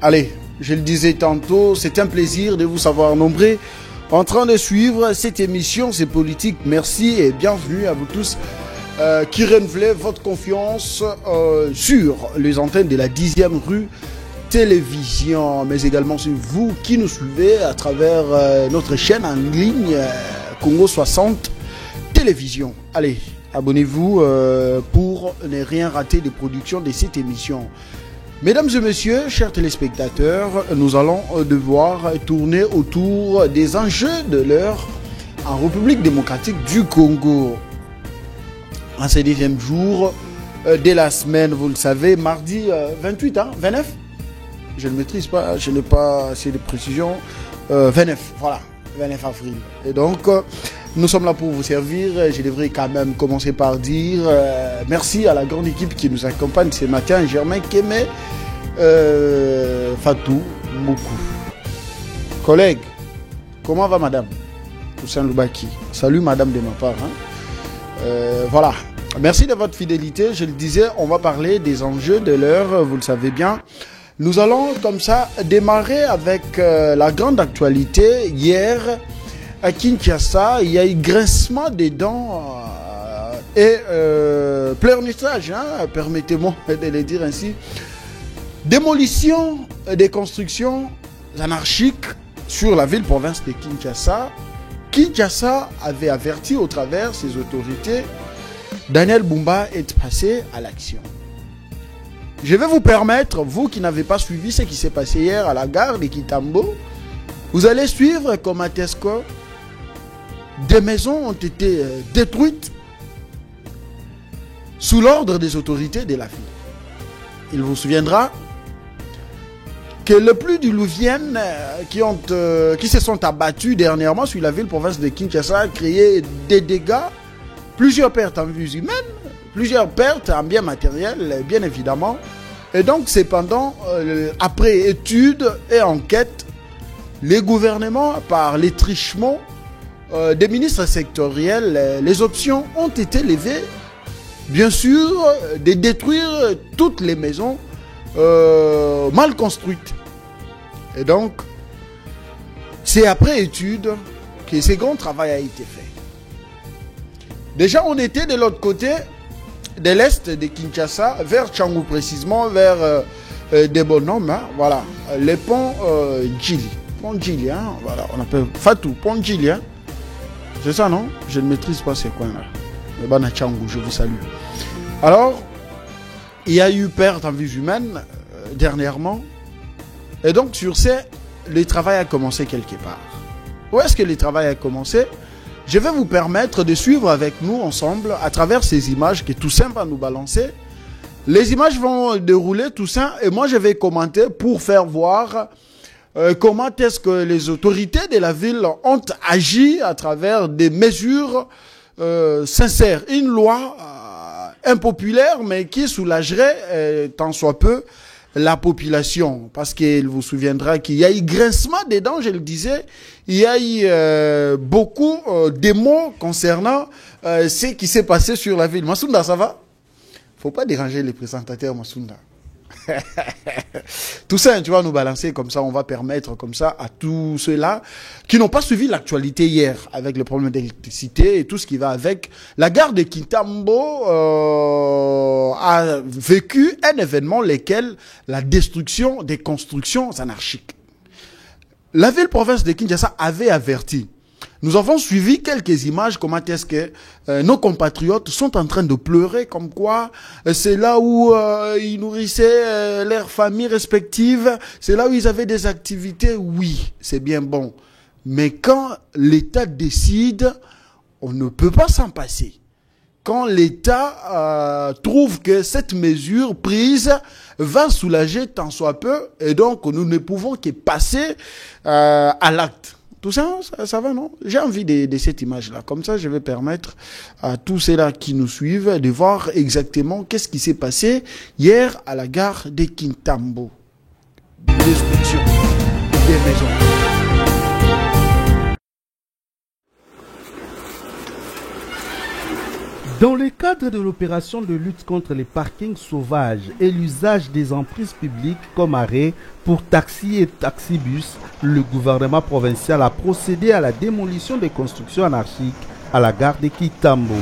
Allez, je le disais tantôt, c'est un plaisir de vous savoir nombreux en train de suivre cette émission, c'est politique. Merci et bienvenue à vous tous qui renouvelez votre confiance sur les antennes de la 10e rue télévision, mais également sur vous qui nous suivez à travers notre chaîne en ligne Congo 60 télévision. Allez, abonnez-vous pour ne rien rater des productions de cette émission. Mesdames et messieurs, chers téléspectateurs, nous allons devoir tourner autour des enjeux de l'heure en République démocratique du Congo. En ce 10e jour de la semaine, vous le savez, mardi 28, 29, je ne maîtrise pas, je n'ai pas assez de précision, 29, voilà, 29 avril. Et donc, nous sommes là pour vous servir. Je devrais quand même commencer par dire merci à la grande équipe qui nous accompagne ce matin, Germain Kémé, Fatou Moukou. Collègues, comment va madame Toussaint Loubaki? Salut madame de ma part. Voilà, merci de votre fidélité. Je le disais, on va parler des enjeux de l'heure, vous le savez bien. Nous allons comme ça démarrer avec la grande actualité. Hier, à Kinshasa, il y a eu grincement des dents et pleurnichage, permettez-moi de le dire ainsi. Démolition des constructions anarchiques sur la ville-province de Kinshasa. Kinshasa avait averti au travers ses autorités. Daniel Bumba est passé à l'action. Je vais vous permettre, vous qui n'avez pas suivi ce qui s'est passé hier à la gare de Kitambo, vous allez suivre comment est-ce que des maisons ont été détruites sous l'ordre des autorités de la ville. Il vous souviendra que le plus diluviennes qui se sont abattus dernièrement sur la ville-province de Kinshasa a créé des dégâts, plusieurs pertes en vies humaines, plusieurs pertes en biens matériels, bien évidemment. Et donc, cependant, après études et enquêtes, les gouvernements, par les trichements des ministres sectoriels, les options ont été levées, bien sûr, de détruire toutes les maisons mal construites. Et donc, c'est après étude que ce grand travail a été fait. Déjà, on était de l'autre côté de l'est de Kinshasa, vers Tchangou précisément, vers des bons noms, voilà, les ponts Djili. Pont Djili, voilà, on appelle Fatou, pont Djili, c'est ça, non? Je ne maîtrise pas ces coins-là. Mais bon, à Tchangou, je vous salue. Alors, il y a eu perte en vies humaines dernièrement. Et donc, sur ce, le travail a commencé quelque part. Où est-ce que le travail a commencé? Je vais vous permettre de suivre avec nous ensemble à travers ces images que Toussaint va nous balancer. Les images vont dérouler, Toussaint, et moi je vais commenter pour faire voir comment est-ce que les autorités de la ville ont agi à travers des mesures sincères. Une loi impopulaire, mais qui soulagerait tant soit peu la population. Parce qu'il vous souviendra qu'il y a eu grincement des dents, je le disais. Il y a eu beaucoup de mots concernant ce qui s'est passé sur la ville. Massounda, ça va? Faut pas déranger les présentateurs, Massounda. Tout ça, tu vas nous balancer comme ça, on va permettre comme ça à tous ceux-là qui n'ont pas suivi l'actualité hier avec le problème d'électricité et tout ce qui va avec. La gare de Kitambo a vécu un événement lequel la destruction des constructions anarchiques. La ville-province de Kinshasa avait averti. Nous avons suivi quelques images, comment est-ce que nos compatriotes sont en train de pleurer, comme quoi c'est là où ils nourrissaient leurs familles respectives, c'est là où ils avaient des activités. Oui, c'est bien bon. Mais quand l'État décide, on ne peut pas s'en passer. Quand l'État trouve que cette mesure prise va soulager tant soit peu, et donc nous ne pouvons que passer à l'acte. Tout ça, ça va, non? J'ai envie de cette image-là. Comme ça, je vais permettre à tous ceux-là qui nous suivent de voir exactement qu'est-ce qui s'est passé hier à la gare de Kitambo. Destruction des maisons. Dans le cadre de l'opération de lutte contre les parkings sauvages et l'usage des emprises publiques comme arrêt pour taxis et taxibus, le gouvernement provincial a procédé à la démolition des constructions anarchiques à la gare de Kitambo.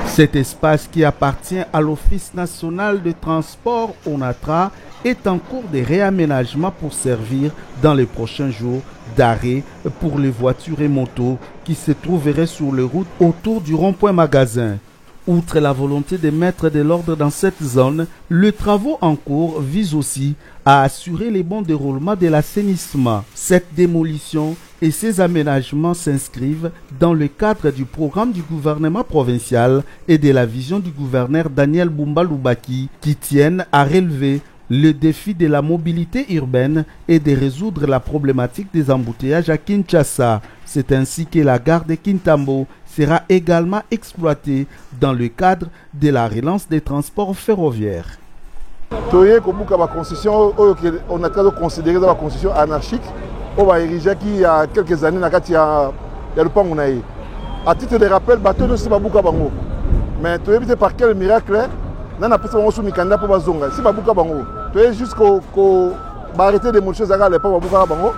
Cet espace qui appartient à l'Office national de transport ONATRA est en cours de réaménagement pour servir dans les prochains jours d'arrêt pour les voitures et motos qui se trouveraient sur les routes autour du rond-point magasin. Outre la volonté de mettre de l'ordre dans cette zone, les travaux en cours visent aussi à assurer le bon déroulement de l'assainissement. Cette démolition et ces aménagements s'inscrivent dans le cadre du programme du gouvernement provincial et de la vision du gouverneur Daniel Bumba Lubaki qui tiennent à relever le défi de la mobilité urbaine et de résoudre la problématique des embouteillages à Kinshasa. C'est ainsi que la gare de Kintambo sera également exploitée dans le cadre de la relance des transports ferroviaires. On a considéré la construction anarchique. On va ériger il y a quelques années, il y a le Pangonaï. À titre de rappel, le bateau ne s'est pas beaucoup. Mais tu es par quel miracle? On a pas sous Mikanda pour Bazonga. Si Babouka Bango, tu es jusqu'au arrêter des choses à l'époque Babouka Bango.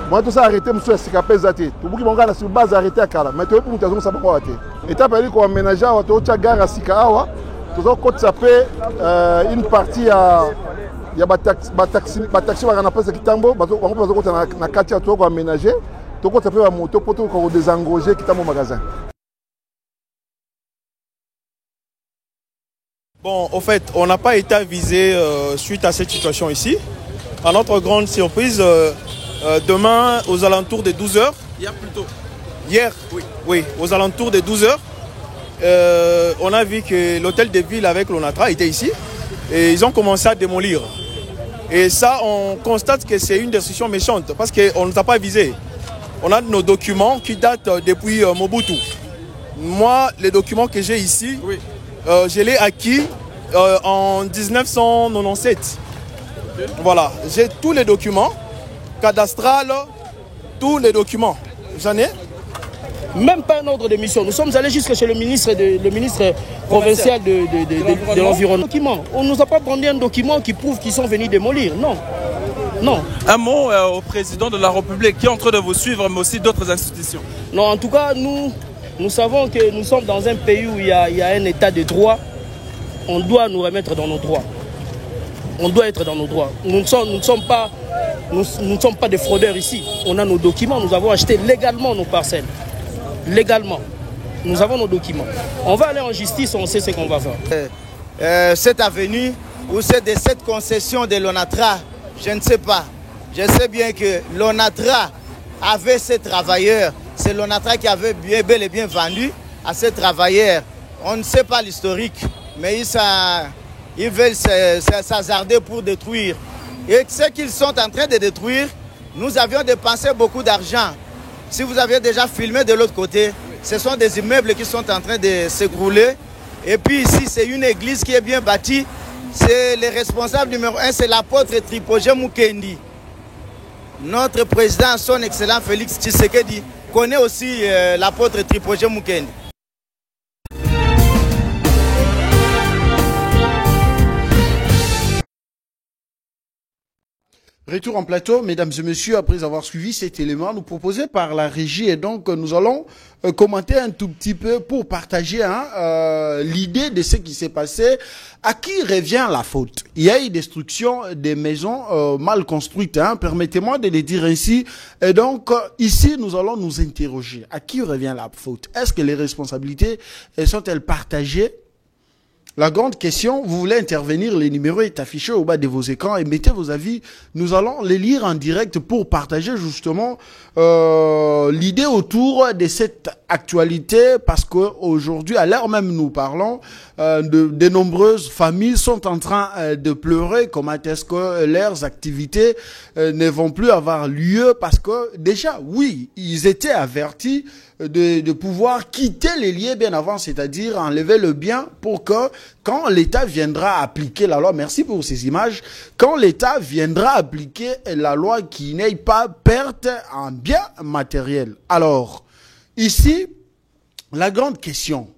Moi tout ça arrêté monsieur Sikapé Zati. Tout beaucoup Bango na sur base arrêté à Kala. Mais tu es pour mutation ça Bango até. Et tu as parlé qu'on aménager à Ocha gare à Sikawa. Tout ça côté ça fait une partie à il y a taxi va na pas Kitambo, Bango côté na quartier to ko aménager. Tout côté ça fait moto pour tout ko désengager Kitambo magasin. Bon, au fait, on n'a pas été avisé suite à cette situation ici. À notre grande surprise, demain, aux alentours de 12h. Hier plutôt. Hier, oui, aux alentours de 12h, on a vu que l'hôtel de ville avec l'ONATRA était ici. Et ils ont commencé à démolir. Et ça, on constate que c'est une décision méchante parce qu'on ne nous a pas avisé. On a nos documents qui datent depuis Mobutu. Moi, les documents que j'ai ici... Oui. Je l'ai acquis en 1997. Okay. Voilà, j'ai tous les documents, cadastrales, tous les documents. J'en ai. Même pas un ordre de mission. Nous sommes allés jusque chez le ministre provincial de l'environnement. On ne nous a pas brandi un document qui prouve qu'ils sont venus démolir. Non. Non. Un mot au président de la République qui est en train de vous suivre, mais aussi d'autres institutions. Non, en tout cas, nous savons que nous sommes dans un pays où il y a un état de droit. On doit nous remettre dans nos droits. On doit être dans nos droits. Nous ne sommes pas des fraudeurs ici. On a nos documents. Nous avons acheté légalement nos parcelles. Légalement. Nous avons nos documents. On va aller en justice, on sait ce qu'on va faire. Cette avenue ou c'est de cette concession de l'ONATRA, je ne sais pas. Je sais bien que l'ONATRA avait ces travailleurs. C'est l'ONATRA qui avait bel et bien vendu à ces travailleurs. On ne sait pas l'historique, mais ils veulent s'hasarder pour détruire. Et ce qu'ils sont en train de détruire, nous avions dépensé beaucoup d'argent. Si vous aviez déjà filmé de l'autre côté, ce sont des immeubles qui sont en train de s'écrouler. Et puis ici, c'est une église qui est bien bâtie. C'est le responsable numéro 1, c'est l'apôtre Tripogé Mukendi. Notre président, son excellent Félix Tshisekedi, connaît aussi l'apôtre Tripogé Mukendi. Retour en plateau, mesdames et messieurs, après avoir suivi cet élément nous proposé par la régie. Et donc, nous allons commenter un tout petit peu pour partager l'idée de ce qui s'est passé. À qui revient la faute? Il y a eu destruction des maisons mal construites. Permettez-moi de les dire ainsi. Et donc, ici, nous allons nous interroger. À qui revient la faute? Est-ce que les responsabilités sont-elles partagées? La grande question, vous voulez intervenir, le numéro est affiché au bas de vos écrans et mettez vos avis. Nous allons les lire en direct pour partager justement l'idée autour de cette actualité parce qu'aujourd'hui, à l'heure même nous parlons, de nombreuses familles sont en train de pleurer. Comment est-ce que leurs activités ne vont plus avoir lieu parce que déjà, oui, ils étaient avertis de pouvoir quitter les lieux bien avant, c'est-à-dire enlever le bien pour que quand l'État viendra appliquer la loi, merci pour ces images, quand l'État viendra appliquer la loi qui n'ait pas perte en bien matériel. Alors, ici, la grande question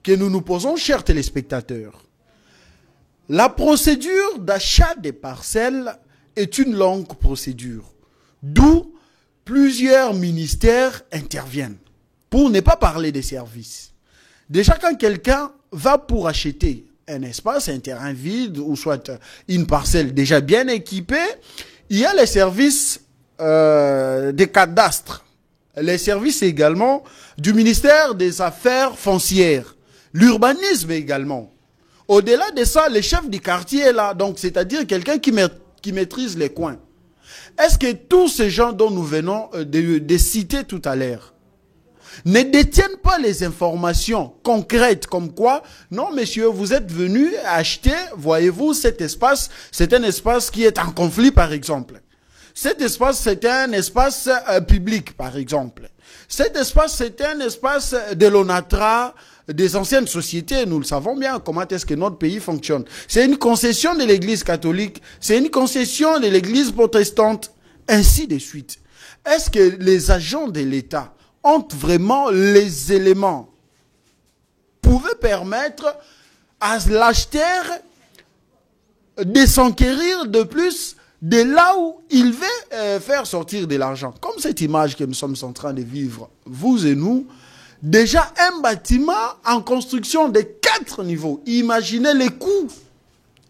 que nous nous posons, chers téléspectateurs, la procédure d'achat des parcelles est une longue procédure, d'où plusieurs ministères interviennent, pour ne pas parler des services. Déjà, quand quelqu'un va pour acheter un espace, un terrain vide, ou soit une parcelle déjà bien équipée, il y a les services des cadastres, les services également du ministère des Affaires foncières, l'urbanisme également. Au-delà de ça, le chef du quartier est là, donc c'est-à-dire quelqu'un qui maîtrise les coins. Est-ce que tous ces gens dont nous venons de citer tout à l'heure ne détiennent pas les informations concrètes comme quoi, non monsieur, vous êtes venu acheter, voyez-vous, cet espace, c'est un espace qui est en conflit par exemple. Cet espace, c'est un espace public par exemple. Cet espace, c'est un espace de l'ONATRA, des anciennes sociétés, nous le savons bien, comment est-ce que notre pays fonctionne. C'est une concession de l'église catholique, c'est une concession de l'église protestante, ainsi de suite. Est-ce que les agents de l'État ont vraiment les éléments pouvaient permettre à l'acheteur de s'enquérir de plus de là où il veut faire sortir de l'argent. Comme cette image que nous sommes en train de vivre, vous et nous, déjà un bâtiment en construction de 4 niveaux. Imaginez les coûts.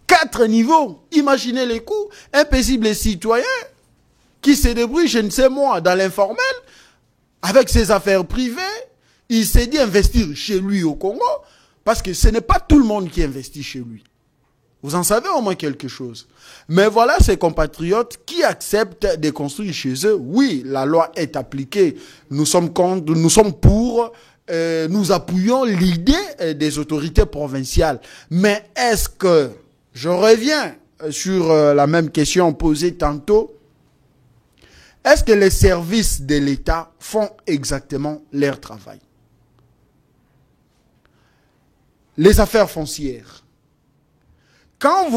4 niveaux. Imaginez les coûts. Un paisible citoyen qui se débrouille, je ne sais moi, dans l'informel, avec ses affaires privées, il s'est dit investir chez lui au Congo, parce que ce n'est pas tout le monde qui investit chez lui. Vous en savez au moins quelque chose. Mais voilà ces compatriotes qui acceptent de construire chez eux. Oui, la loi est appliquée. Nous sommes contre, nous sommes pour, nous appuyons l'idée des autorités provinciales. Mais est-ce que, je reviens sur la même question posée tantôt, est-ce que les services de l'État font exactement leur travail? Les affaires foncières. Quand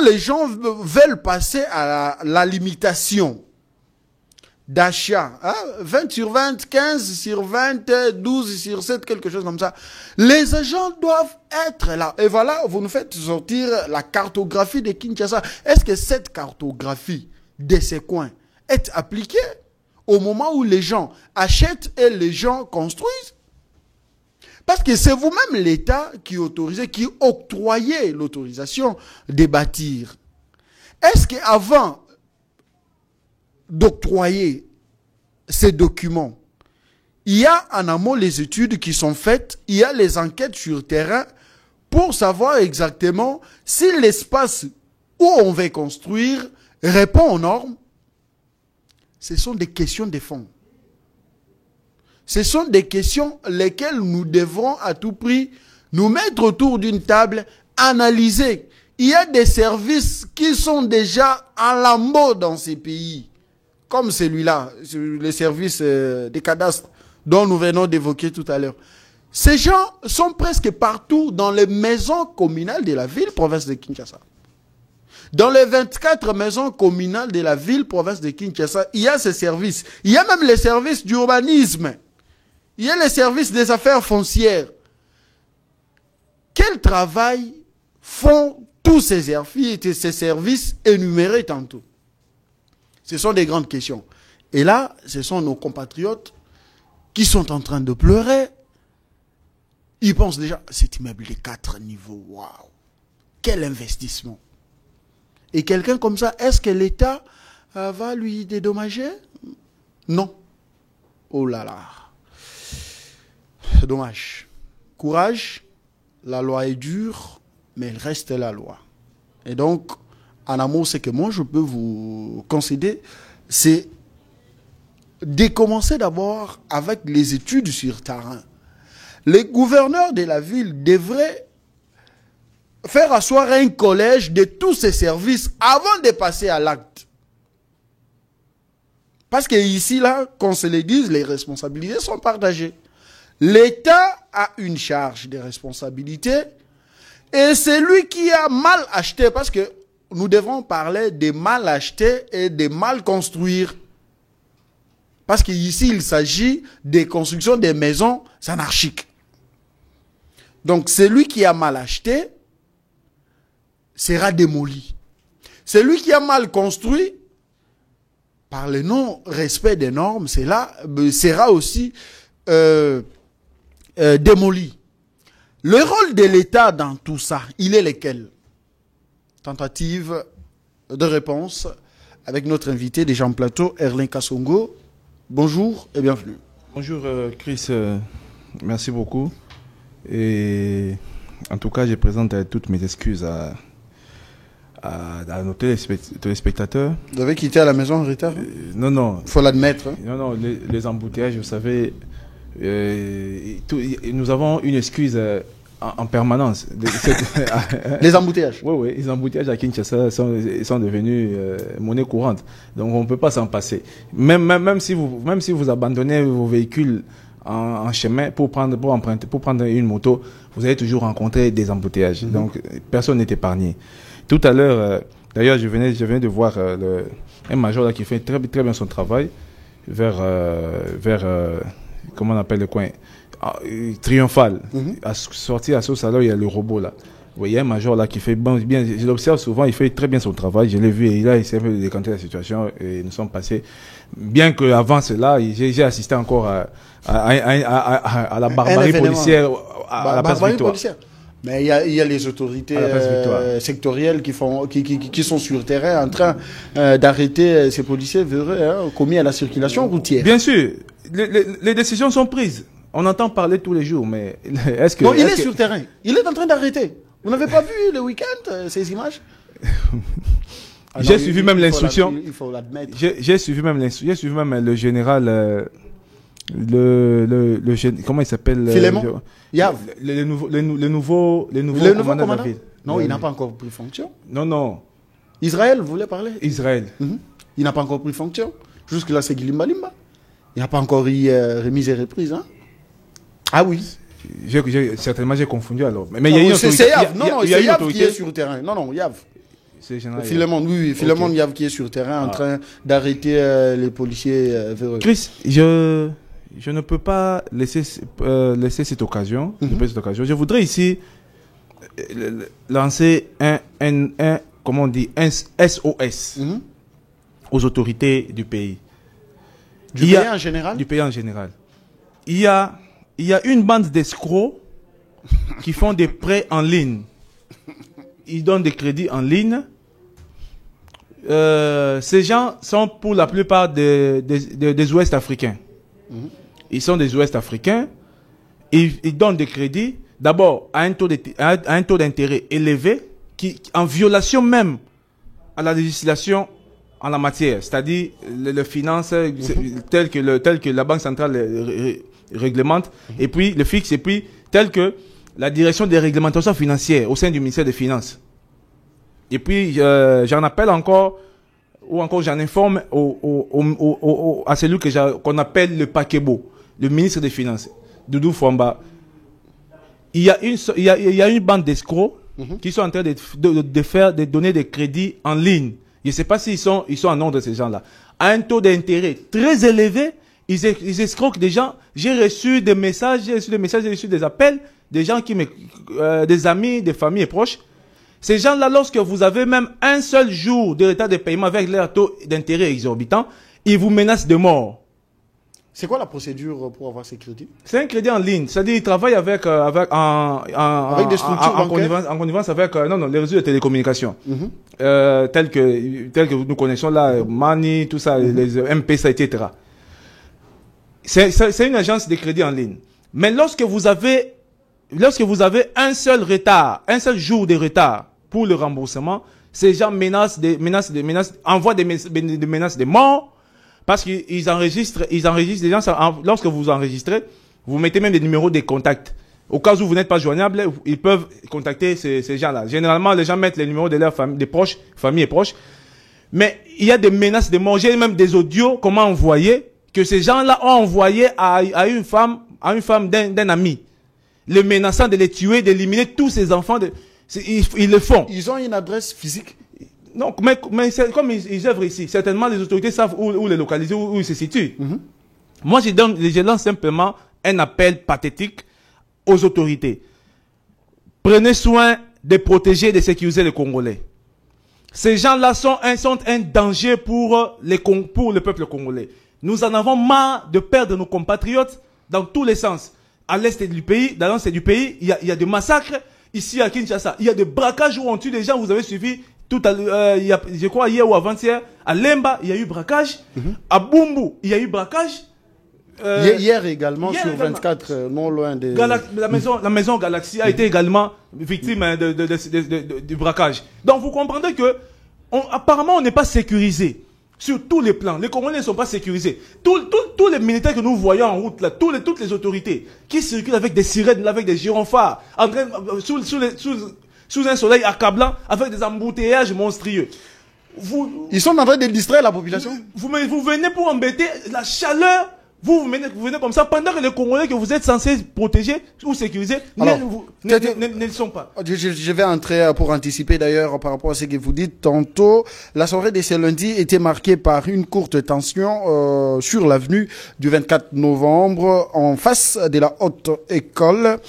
les gens veulent passer à la limitation d'achat, 20 sur 20, 15 sur 20, 12 sur 7, quelque chose comme ça, les agents doivent être là. Et voilà, vous nous faites sortir la cartographie de Kinshasa. Est-ce que cette cartographie de ces coins est appliquée au moment où les gens achètent et les gens construisent? Parce que c'est vous-même l'État qui autorisait, qui octroyait l'autorisation de bâtir. Est-ce qu'avant d'octroyer ces documents, il y a en amont les études qui sont faites, il y a les enquêtes sur terrain pour savoir exactement si l'espace où on va construire répond aux normes? Ce sont des questions de fond. Ce sont des questions lesquelles nous devrons à tout prix nous mettre autour d'une table, analyser. Il y a des services qui sont déjà en lambeaux dans ces pays, comme celui-là, les services des cadastres dont nous venons d'évoquer tout à l'heure. Ces gens sont presque partout dans les maisons communales de la ville, province de Kinshasa. Dans les 24 maisons communales de la ville, province de Kinshasa, il y a ces services. Il y a même les services d'urbanisme. Il y a les services des affaires foncières. Quel travail font tous ces services énumérés tantôt? Ce sont des grandes questions. Et là, ce sont nos compatriotes qui sont en train de pleurer. Ils pensent déjà, cet immeuble de 4 niveaux, waouh, quel investissement. Et quelqu'un comme ça, est-ce que l'État va lui dédommager? Non. Oh là là. Dommage. Courage, la loi est dure, mais elle reste la loi. Et donc, en amour, ce que moi je peux vous concéder, c'est de commencer d'abord avec les études sur terrain. Les gouverneurs de la ville devraient faire asseoir un collège de tous ces services avant de passer à l'acte. Parce que ici, là, qu'on se le dise, les responsabilités sont partagées. L'État a une charge de responsabilité et c'est lui qui a mal acheté, parce que nous devons parler de mal acheter et de mal construire. Parce qu'ici, il s'agit des constructions des maisons anarchiques. Donc, celui qui a mal acheté sera démoli. Celui qui a mal construit, par le non-respect des normes, sera aussi démoli. Le rôle de l'État dans tout ça, il est lequel? Tentative de réponse avec notre invité déjà en plateau, Erlin Kassongo. Bonjour et bienvenue. Bonjour Chris, merci beaucoup. Et en tout cas, je présente toutes mes excuses à nos téléspectateurs. Vous avez quitté à la maison en retard? Non, non. Il faut l'admettre. Hein. Non, les embouteillages, vous savez, nous avons une excuse en permanence. Les embouteillages? Oui, les embouteillages à Kinshasa sont devenus monnaie courante. Donc on ne peut pas s'en passer. Même si vous abandonnez vos véhicules en chemin pour prendre une moto, vous allez toujours rencontrer des embouteillages. Donc personne n'est épargné. Tout à l'heure, d'ailleurs, je venais de voir un major là qui fait très bien son travail vers comment on appelle le coin, Triomphal. Sorti à ce salon, il y a le robot là. Vous voyez un major là qui fait bien, je l'observe souvent, il fait très bien son travail. Je l'ai vu et il a essayé de décanter la situation et nous sommes passés. Bien qu'avant cela, j'ai assisté encore à la barbarie policière, à la place Victoire. Mais il y a les autorités sectorielles qui sont sur le terrain en train d'arrêter ces policiers commis à la circulation routière. Bien sûr, les décisions sont prises. On entend parler tous les jours, mais est-ce que... Non, il est sur le terrain. Il est en train d'arrêter. Vous n'avez pas vu le week-end ces images? J'ai suivi même l'instruction. Il faut l'admettre. J'ai suivi même le général... comment il s'appelle? Philémon Yav. Le nouveau commandant de la ville. Non, il n'a pas encore pris fonction. Non. Israël, vous voulez parler? Israël. Il n'a pas encore pris fonction. Jusque-là, c'est Guilimba Limba. Il n'a pas encore eu remise et reprise. Hein? Ah oui. Certainement, j'ai confondu alors. Mais il y a une autorité. C'est Yav. Non, c'est Yav qui est sur le terrain. Non, Yav. C'est général. Philémon, oui. Philémon Yav qui est sur le terrain en train d'arrêter les policiers véreux. Chris, je ne peux pas laisser cette occasion. Je voudrais ici lancer un comment on dit, un SOS aux autorités du pays. Du pays en général? Du pays en général. Il y a une bande d'escrocs qui font des prêts en ligne. Ils donnent des crédits en ligne. Ces gens sont pour la plupart des Ouest africains. Ils sont des Ouest africains. Ils donnent des crédits, d'abord à un taux d'intérêt élevé, en violation même à la législation en la matière, c'est-à-dire les finances telles que la Banque centrale réglemente, et puis le fixe, et puis tel que la direction des réglementations financières au sein du ministère des Finances. Et puis j'en appelle encore, ou encore j'en informe à celui qu'on appelle le Pakebo, le ministre des Finances, Doudou Fwamba. Il y a une bande d'escrocs qui sont en train de donner des crédits en ligne. Je ne sais pas s'ils sont en nombre de ces gens-là. À un taux d'intérêt très élevé, ils escroquent des gens. J'ai reçu des messages, j'ai reçu des appels, des gens des amis, des familles et proches. Ces gens-là, lorsque vous avez même un seul jour de retard de paiement avec leur taux d'intérêt exorbitant, ils vous menacent de mort. C'est quoi la procédure pour avoir ces crédits? C'est un crédit en ligne. C'est-à-dire qu'ils travaillent avec des structures en connivence avec les réseaux de télécommunications. Tels que nous connaissons là, Mani, tout ça, les M-Pesa, etc. C'est une agence de crédit en ligne. Mais lorsque vous avez un seul jour de retard pour le remboursement, ces gens envoient des menaces de mort. Parce qu'ils enregistrent les gens, lorsque vous enregistrez, vous mettez même des numéros de contact. Au cas où vous n'êtes pas joignable, ils peuvent contacter ces gens-là. Généralement, les gens mettent les numéros de leur famille, familles et proches. Mais il y a des menaces de mort. J'ai même des audios qu'on m'a envoyés, que ces gens-là ont envoyé à une femme d'un ami. Les menaçant de les tuer, d'éliminer tous ces enfants. Ils le font. Ils ont une adresse physique? Non, mais comme ils œuvrent ici, certainement les autorités savent où les localiser, où ils se situent. Moi, je lance simplement un appel pathétique aux autorités. Prenez soin de protéger et de sécuriser les Congolais. Ces gens-là sont un danger pour le peuple congolais. Nous en avons marre de perdre nos compatriotes dans tous les sens. À l'est du pays, dans l'est du pays, il y a des massacres. Ici à Kinshasa, il y a des braquages où on tue des gens. Vous avez suivi tout à je crois hier ou avant-hier. À Lemba, il y a eu braquage. À Bumbu, il y a eu braquage. Hier également, sur 24, non loin de... La maison Galaxy a été également victime du braquage. Donc vous comprendrez que apparemment on n'est pas sécurisé sur tous les plans. Les Congolais ne sont pas sécurisés. Tous les militaires que nous voyons en route, là, toutes les autorités qui circulent avec des sirènes, avec des gyrophares, sous un soleil accablant, avec des embouteillages monstrueux. Ils sont en train de distraire la population. Vous venez pour embêter la chaleur. Vous venez comme ça pendant que les Congolais que vous êtes censés protéger ou sécuriser ne le sont pas. Je vais entrer pour anticiper d'ailleurs par rapport à ce que vous dites tantôt. La soirée de ce lundi était marquée par une courte tension sur l'avenue du 24 novembre en face de la haute école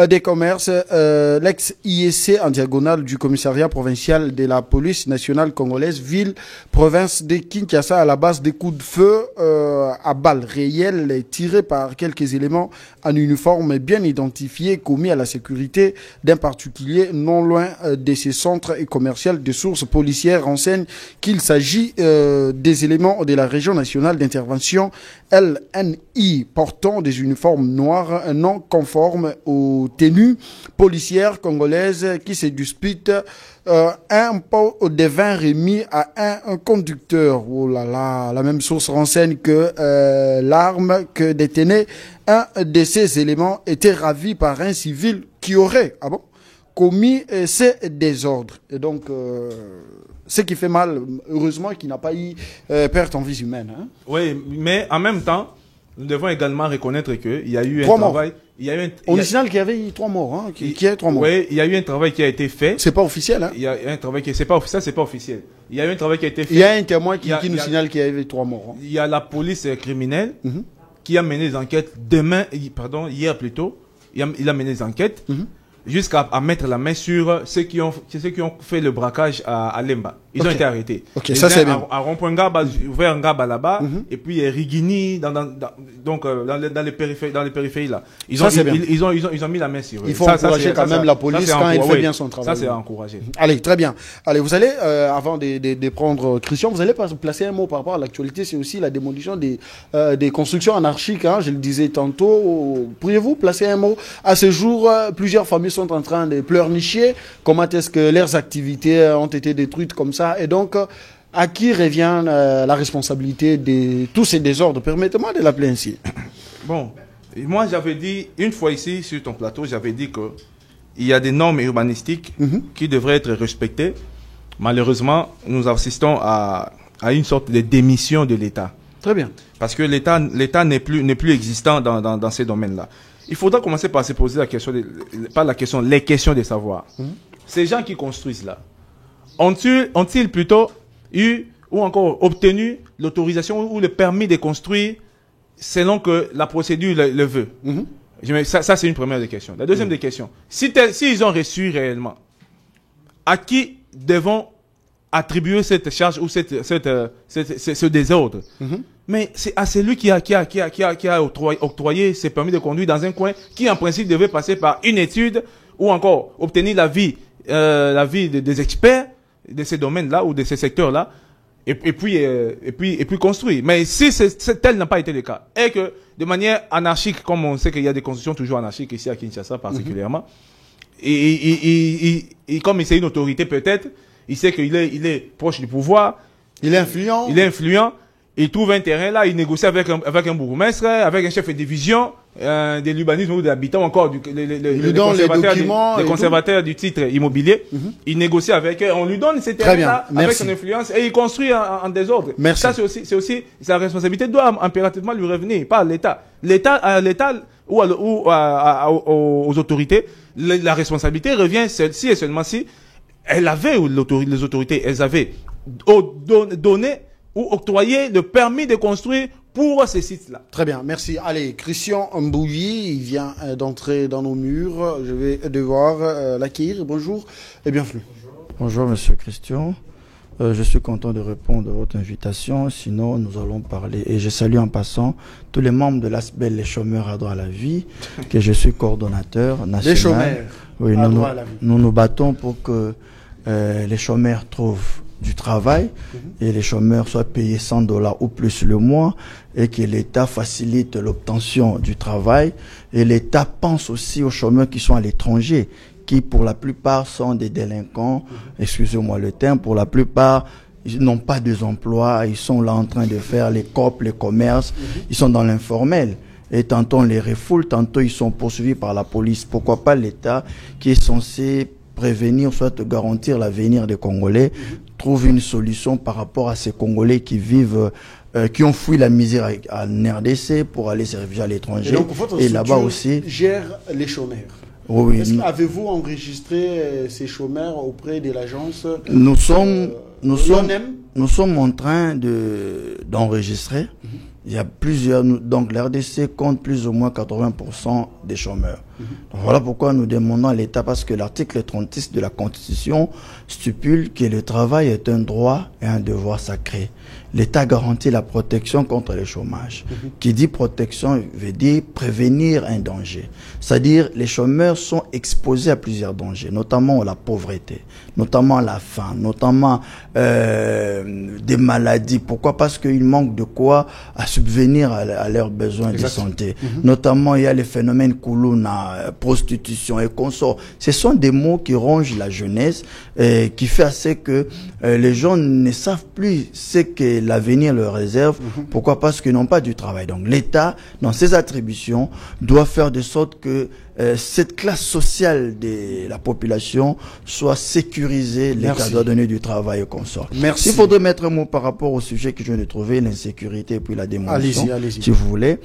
des commerces, l'ex-IEC en diagonale du commissariat provincial de la police nationale congolaise, ville, province de Kinshasa, à la base des coups de feu à balles réelles tirés par quelques éléments en uniforme bien identifiés commis à la sécurité d'un particulier non loin de ces centres commerciaux. Des sources policières renseignent qu'il s'agit des éléments de la région nationale d'intervention LNI portant des uniformes noirs non conformes aux tenues policières congolaises qui se disputent un pot de vin remis à un conducteur. Oh là là, la même source renseigne que l'arme que détenait un de ces éléments était ravie par un civil qui aurait commis ces désordres. Et donc, ce qui fait mal, heureusement qu'il n'a pas eu perte en vie humaine. Hein. Oui, mais en même temps, nous devons également reconnaître qu'il y a eu un travail. On signale qu'il y avait eu 3 morts. Hein, qu'il y a 3 morts. Oui, il y a eu un travail qui a été fait. C'est pas officiel. Hein. Il y a un travail qui c'est pas officiel. Il y a eu un travail qui a été fait. Il y a un témoin qui nous signale qu'il y avait 3 morts. Hein. Il y a la police criminelle qui a mené des enquêtes hier plutôt. Il a mené des enquêtes jusqu'à mettre la main sur ceux qui ont fait le braquage à Lemba. Ils ont été arrêtés. Ok, ça c'est bien. À Rond-Point Ngaba, ouvert Ngaba là-bas, et puis Rigini dans les périphéries là. Ils ont mis la main sur eux. Il faut encourager quand même la police quand elle fait bien son travail. Ça c'est encouragé. Allez, très bien. Allez, vous allez, avant de prendre Christian, vous allez placer un mot par rapport à l'actualité. C'est aussi la démolition des constructions anarchiques. Hein, je le disais tantôt. Pourriez-vous placer un mot? À ce jour, plusieurs familles sont en train de pleurnicher. Comment est-ce que leurs activités ont été détruites comme ça? Et donc, à qui revient la responsabilité de tous ces désordres? Permettez-moi de l'appeler ainsi. Bon, moi j'avais dit, une fois ici sur ton plateau, j'avais dit qu'il y a des normes urbanistiques qui devraient être respectées. Malheureusement, nous assistons à une sorte de démission de l'État. Très bien. Parce que l'État n'est plus existant dans ces domaines-là. Il faudra commencer par se poser les questions de savoir. Ces gens qui construisent là, ont-ils plutôt eu ou encore obtenu l'autorisation ou le permis de construire selon que la procédure le veut? Ça c'est une première des questions. La deuxième des questions, si ils ont reçu réellement, à qui devons attribuer cette charge ou ce désordre? Mais c'est à celui qui a octroyé ses permis de conduire dans un coin qui en principe devait passer par une étude ou encore obtenir l'avis des experts de ces domaines-là ou de ces secteurs-là et puis construire. Mais si tel n'a pas été le cas et que de manière anarchique, comme on sait qu'il y a des constructions toujours anarchiques ici à Kinshasa particulièrement, et comme c'est une autorité peut-être, il sait qu'il est proche du pouvoir, il est influent, il trouve un terrain là, il négocie avec un bourgmestre, avec un chef de division de l'urbanisme ou de l'habitat, encore des conservateurs du titre immobilier. Il négocie avec eux, on lui donne ces terrains-là avec son influence et il construit en désordre. Merci. Ça, c'est aussi sa responsabilité doit impérativement lui revenir, pas à l'État. L'État ou aux autorités, la responsabilité revient si et seulement si les autorités, elles avaient donné ou octroyer le permis de construire pour ces sites-là. Très bien, merci. Allez, Christian Mbouyi, il vient d'entrer dans nos murs. Je vais devoir l'accueillir. Bonjour et bienvenue. Bonjour, monsieur Christian. Je suis content de répondre à votre invitation. Sinon, nous allons parler. Et je salue en passant tous les membres de l'ASBEL, les chômeurs à droit à la vie, que je suis coordonnateur national. Les chômeurs oui, à droit à la vie. Nous nous battons pour que les chômeurs trouvent du travail et les chômeurs soient payés $100 ou plus le mois et que l'État facilite l'obtention du travail. Et l'État pense aussi aux chômeurs qui sont à l'étranger, qui pour la plupart sont des délinquants, excusez-moi le terme, pour la plupart ils n'ont pas d'emploi, ils sont là en train de faire les COP, les commerces, ils sont dans l'informel. Et tantôt on les refoule, tantôt ils sont poursuivis par la police. Pourquoi pas l'État qui est censé prévenir, soit garantir l'avenir des Congolais, trouve une solution par rapport à ces Congolais qui vivent, qui ont fui la misère en RDC pour aller se réfugier à l'étranger. Et là-bas aussi gère les chômeurs. Oui, avez-vous enregistré ces chômeurs auprès de l'agence nous sommes en train d'enregistrer. Il y a plusieurs, donc l'RDC compte plus ou moins 80% des chômeurs. Donc voilà pourquoi nous demandons à l'État, parce que l'article 36 de la Constitution stipule que le travail est un droit et un devoir sacré. L'État garantit la protection contre le chômage. Qui dit protection veut dire prévenir un danger. C'est-à-dire les chômeurs sont exposés à plusieurs dangers, notamment la pauvreté, notamment la faim, notamment des maladies. Pourquoi? Parce qu'ils manquent de quoi à subvenir à leurs besoins de santé. Notamment, il y a les phénomènes Kuluna, prostitution et consorts. Ce sont des mots qui rongent la jeunesse, qui fait assez que les gens ne savent plus ce que l'avenir leur réserve. Pourquoi? Parce qu'ils n'ont pas du travail. Donc l'État, dans ses attributions, doit faire de sorte que cette classe sociale de la population soit sécurisée. L'État doit donner du travail au consort. Merci. Il faudrait mettre un mot par rapport au sujet que je viens de trouver, l'insécurité et puis la démolition, si vous voulez.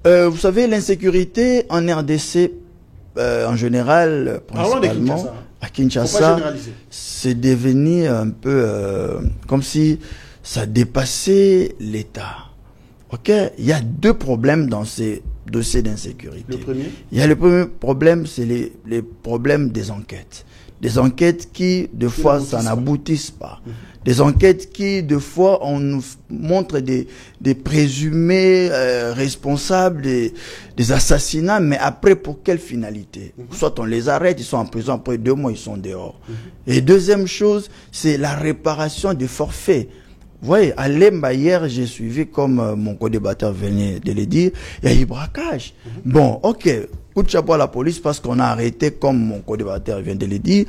Vous savez, l'insécurité en RDC, en général, principalement, à Kinshasa, c'est devenu un peu comme si ça dépassait l'État. Ok, il y a deux problèmes dans ces dossiers d'insécurité. Le premier? Il y a le premier problème, c'est les problèmes des enquêtes. Des enquêtes qui, de fois, ça n'aboutissent pas. Des enquêtes qui, de fois, on nous montre des présumés responsables des assassinats, mais après, pour quelle finalité? Soit on les arrête, ils sont en prison, après 2 mois, ils sont dehors. Et deuxième chose, c'est la réparation des forfaits. Vous voyez, à Lemba, hier, j'ai suivi, comme mon co-débatteur venait de le dire, il y a eu braquage. Bon, ok, coup de chapeau à la police parce qu'on a arrêté, comme mon co-débatteur vient de le dire,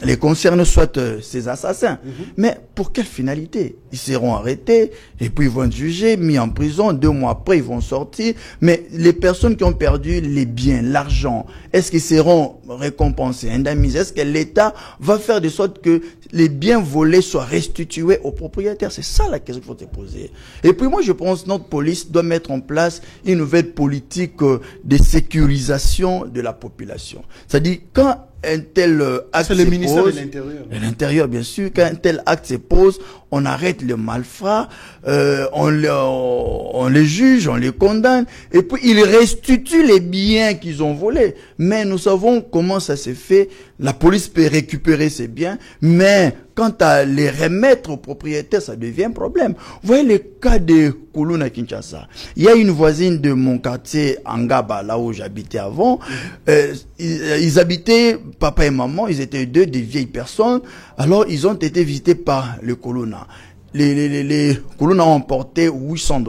les concernés, soit ces assassins. Mais pour quelle finalité? Ils seront arrêtés et puis ils vont être jugés, mis en prison. 2 mois après, ils vont sortir. Mais les personnes qui ont perdu les biens, l'argent, est-ce qu'ils seront récompensés, indemnisés? Est-ce que l'État va faire de sorte que les biens volés soient restitués aux propriétaires? C'est ça la question qu'il faut se poser. Et puis moi, je pense que notre police doit mettre en place une nouvelle politique de sécurisation de la population. C'est-à-dire, quand un tel acte c'est le ministère de l'Intérieur. De l'Intérieur, bien sûr. Quand un tel acte se pose, on arrête le malfrat, on les juge, on les condamne, et puis ils restituent les biens qu'ils ont volés. Mais nous savons comment ça s'est fait. La police peut récupérer ces biens, mais quant à les remettre aux propriétaires, ça devient un problème. Vous voyez le cas de Kuluna Kinshasa. Il y a une voisine de mon quartier, Angaba, là où j'habitais avant. Ils habitaient, papa et maman, ils étaient 2 des vieilles personnes. Alors, ils ont été visités par le Kuluna. Les Kuluna ont emporté $800.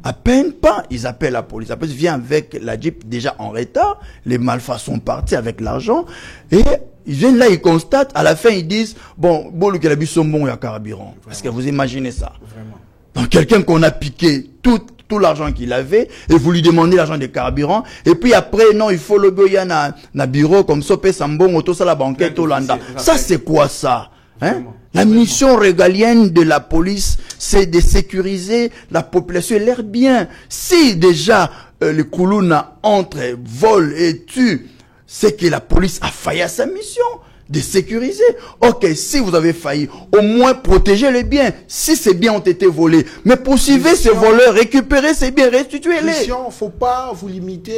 À peine pas, ils appellent la police. La police vient avec la Jeep déjà en retard. Les malfrats sont partis avec l'argent. Et ils viennent là, ils constatent. À la fin, ils disent, bon, le Kalabi sont bons, il y a carburant. Est-ce que vous imaginez ça? Vraiment. Donc, quelqu'un qu'on a piqué tout l'argent qu'il avait, et vous lui demandez l'argent de carburant, et puis après, non, il faut le goya na bureau, comme ça, paye sambon, auto, ça, la banquette, Hollanda. Ça, c'est quoi ça? Hein? La mission régalienne de la police, c'est de sécuriser la population et l'air bien. Si déjà le Kuluna entre, vole et tue, c'est que la police a failli à sa mission. de sécuriser. Ok, si vous avez failli, au moins protégez les biens. Si ces biens ont été volés, mais poursuivez ces voleurs, récupérez ces biens, restituez-les. Il ne faut pas vous limiter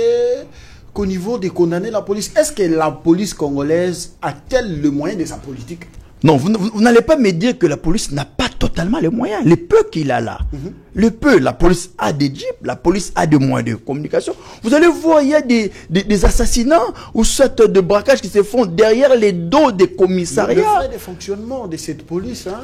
qu'au niveau des condamnés, la police. Est-ce que la police congolaise a-t-elle le moyen de sa politique? Non, vous n'allez pas me dire que la police n'a pas totalement les moyens. Le peu qu'il a là, le peu, la police a des jeeps, la police a des moyens de communication. Vous allez voir, il y a des assassinats ou sortes de braquages qui se font derrière les dos des commissariats. Le vrai de fonctionnement de cette police, hein,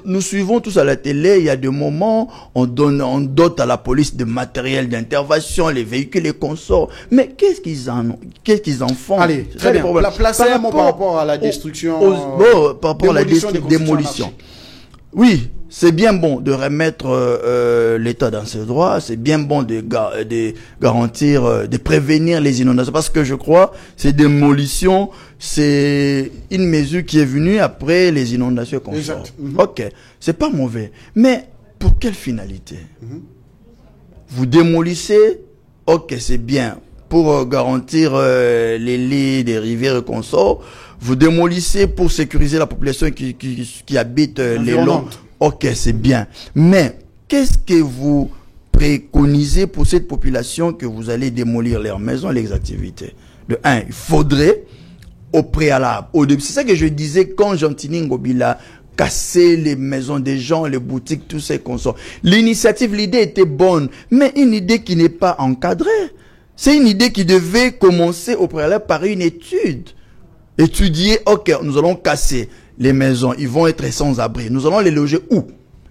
nous suivons tous à la télé, il y a des moments, on dote à la police de matériel d'intervention, les véhicules, les consorts. Mais qu'est-ce qu'ils en font? Allez, très bien. Placez un mot par rapport à la destruction. Par rapport à la démolition. Oui, c'est bien bon de remettre l'État dans ses droits, c'est bien bon de garantir, de prévenir les inondations, parce que je crois ces démolitions, c'est une mesure qui est venue après les inondations qu'on sort. Ok, c'est pas mauvais, mais pour quelle finalité? Vous démolissez, ok, c'est bien, pour garantir les lits des rivières qu'on sort. Vous démolissez pour sécuriser la population qui habite les longs. Ok, c'est bien. Mais qu'est-ce que vous préconisez pour cette population que vous allez démolir leurs maisons, les activités? De un, il faudrait au préalable, au début, c'est ça que je disais quand Jean-Tini Ngobila casser les maisons des gens, les boutiques, tous ces consorts. L'initiative, l'idée était bonne, mais une idée qui n'est pas encadrée. C'est une idée qui devait commencer au préalable par une étude. Étudier, ok, nous allons casser les maisons, ils vont être sans abri. Nous allons les loger où?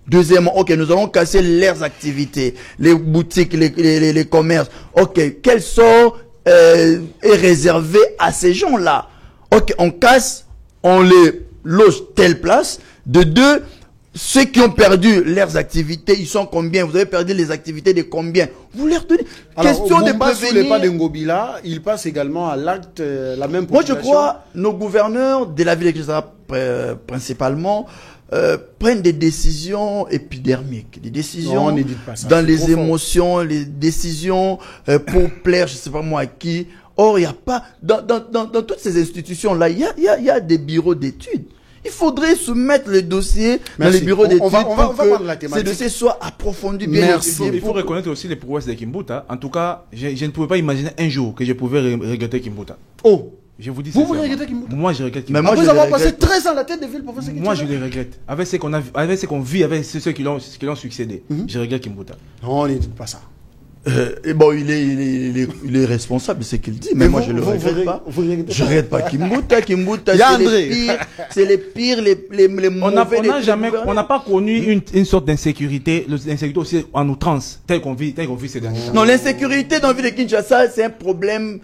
Deuxièmement, ok, nous allons casser leurs activités, les boutiques, les commerces. Ok, quel sort est réservé à ces gens-là? Ok, on casse, on les loge telle place. De deux, ceux qui ont perdu leurs activités, ils sont combien? Vous avez perdu les activités de combien? Vous leur donnez. Question de prévenir. Le pas de Ngobila, il passe également à l'acte la même population. Moi, je crois, nos gouverneurs de la ville de Kinshasa, principalement, prennent des décisions épidermiques, des décisions non, pas ça, dans les émotions, les décisions pour plaire, je sais pas moi à qui. Or, il n'y a pas, dans toutes ces institutions-là, il y a des bureaux d'études. Il faudrait soumettre le dossier dans les bureaux d'études pour que ces dossiers soient approfondis, bien notifiés. Il faut reconnaître aussi les prouesses de Kimbuta. En tout cas, je ne pouvais pas imaginer un jour que je pouvais regretter Kimbuta. Oh, je vous dis vous regrettez Kimbuta? Moi, je regrette Kimbuta. Après avoir passé 13 ans à la tête de ville, moi, je les regrette. Avec ce qu'on vit, avec ceux qui l'ont succédé, je regrette Kimbuta. Non, ne dites pas ça. Et bon, il est responsable de ce qu'il dit, mais moi je le regrette pas. Je regrette pas Kimbuta, c'est les pires, les mauvais. On n'a pas connu une sorte d'insécurité, l'insécurité aussi en outrance, tel qu'on vit ces derniers temps. Non, l'insécurité dans la ville de Kinshasa, c'est un problème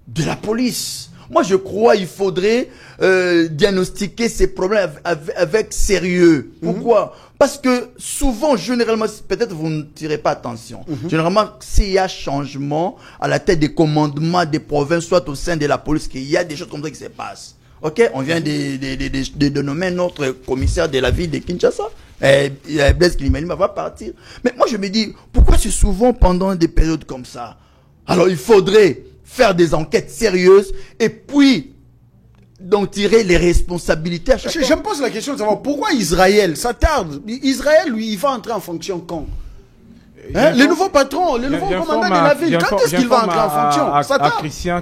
de la police. Moi, je crois qu'il faudrait diagnostiquer ces problèmes avec sérieux. Pourquoi? Parce que souvent, généralement, peut-être vous ne tirez pas attention. Généralement, s'il y a changement à la tête des commandements des provinces, soit au sein de la police, qu'il y a des choses comme ça qui se passent. Ok, on vient de nommer notre commissaire de la ville de Kinshasa. Blaise Kilimalima va partir. Mais moi, je me dis, pourquoi c'est souvent pendant des périodes comme ça? Alors, il faudrait faire des enquêtes sérieuses et puis donc tirer les responsabilités à chaque fois. Je me pose la question de savoir pourquoi Israël, ça tarde. Israël, lui, il va entrer en fonction quand? Le nouveau patron, le nouveau commandant de la ville, quand est-ce qu'il va entrer en fonction? Ça tarde.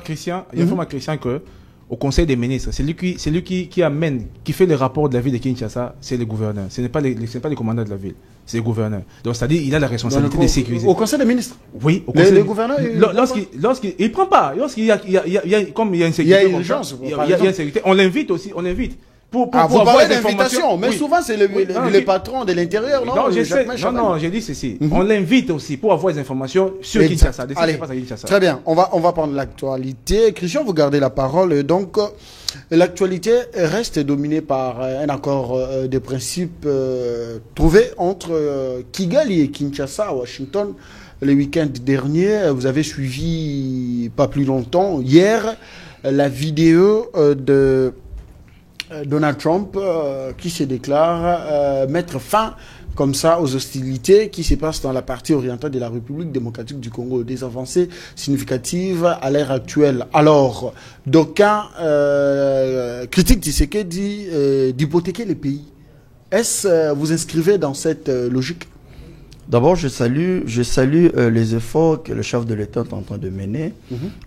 Christian, j'informe à Christian que au Conseil des ministres, c'est lui qui amène, qui fait les rapports de la ville de Kinshasa, c'est le gouverneur. Ce n'est pas les commandants de la ville, c'est le gouverneur. Donc, c'est-à-dire, il a la responsabilité de sécuriser. Au Conseil des ministres? Oui, au Conseil des gouverneurs. Lorsqu'il prend pas, lorsqu'il y a une sécurité. Il y a une urgence. Il y a une sécurité. On l'invite aussi, Pour vous parlez d'invitation, mais souvent c'est le patron de l'intérieur, non? Non, j'ai dit ceci. On l'invite aussi pour avoir des informations sur Kinshasa. Allez, très bien, on va prendre l'actualité. Christian, vous gardez la parole. Donc, l'actualité reste dominée par un accord de principe trouvé entre Kigali et Kinshasa à Washington le week-end dernier. Vous avez suivi, pas plus longtemps, hier, la vidéo de Donald Trump qui se déclare mettre fin comme ça aux hostilités qui se passent dans la partie orientale de la République démocratique du Congo. Des avancées significatives à l'ère actuelle. Alors, d'aucuns critiquent Tshisekedi d'hypothéquer les pays. Est-ce vous inscrivez dans cette logique? D'abord, je salue les efforts que le chef de l'État est en train de mener.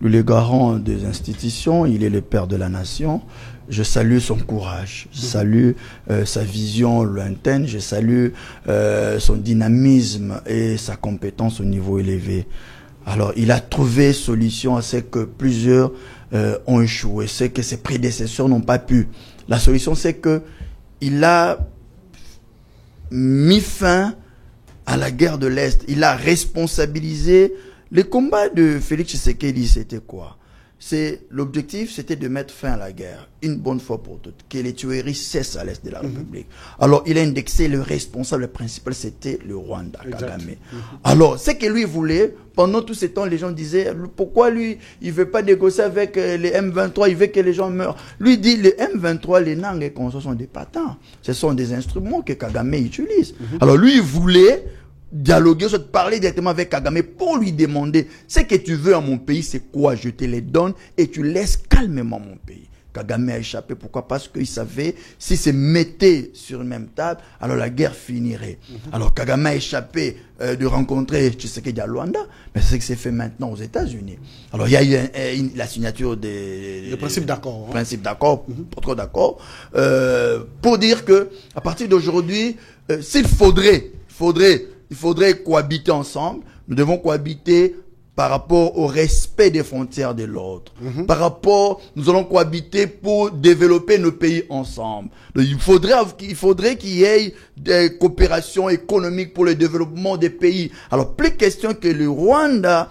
Il est garant des institutions, il est le père de la nation. Je salue son courage, je salue sa vision lointaine, je salue son dynamisme et sa compétence au niveau élevé. Alors, il a trouvé solution à ce que plusieurs ont échoué, ce que ses prédécesseurs n'ont pas pu. La solution, c'est que il a mis fin à la guerre de l'Est. Il a responsabilisé les combats de Félix Tshisekedi. C'était quoi? L'objectif, c'était de mettre fin à la guerre, une bonne fois pour toutes, que les tueries cessent à l'Est de la République. Alors, il a indexé le responsable principal, c'était le Rwanda, Kagame. Alors, ce que lui voulait, pendant tout ce temps, les gens disaient, pourquoi lui, il veut pas négocier avec les M23, il veut que les gens meurent. Lui dit, les M23, les Nang et Konso sont des patins. Ce sont des instruments que Kagame utilise. Alors, lui, il voulait dialoguer, soit parler directement avec Kagame pour lui demander ce que tu veux à mon pays, c'est quoi, je te les donne et tu laisses calmement mon pays. Kagame a échappé, pourquoi? Parce qu'il savait, si se mettait sur une même table, alors la guerre finirait. Alors Kagame a échappé de rencontrer Tshisekedi à Luanda, mais c'est ce qui s'est fait maintenant aux États-Unis. Alors il y a eu la signature le principe d'accord. Principe d'accord, protocole d'accord, pour dire que à partir d'aujourd'hui, s'il il faudrait cohabiter ensemble. Nous devons cohabiter par rapport au respect des frontières de l'autre. Par rapport, nous allons cohabiter pour développer nos pays ensemble. Donc, il faudrait qu'il y ait des coopérations économiques pour le développement des pays. Alors, plus question que le Rwanda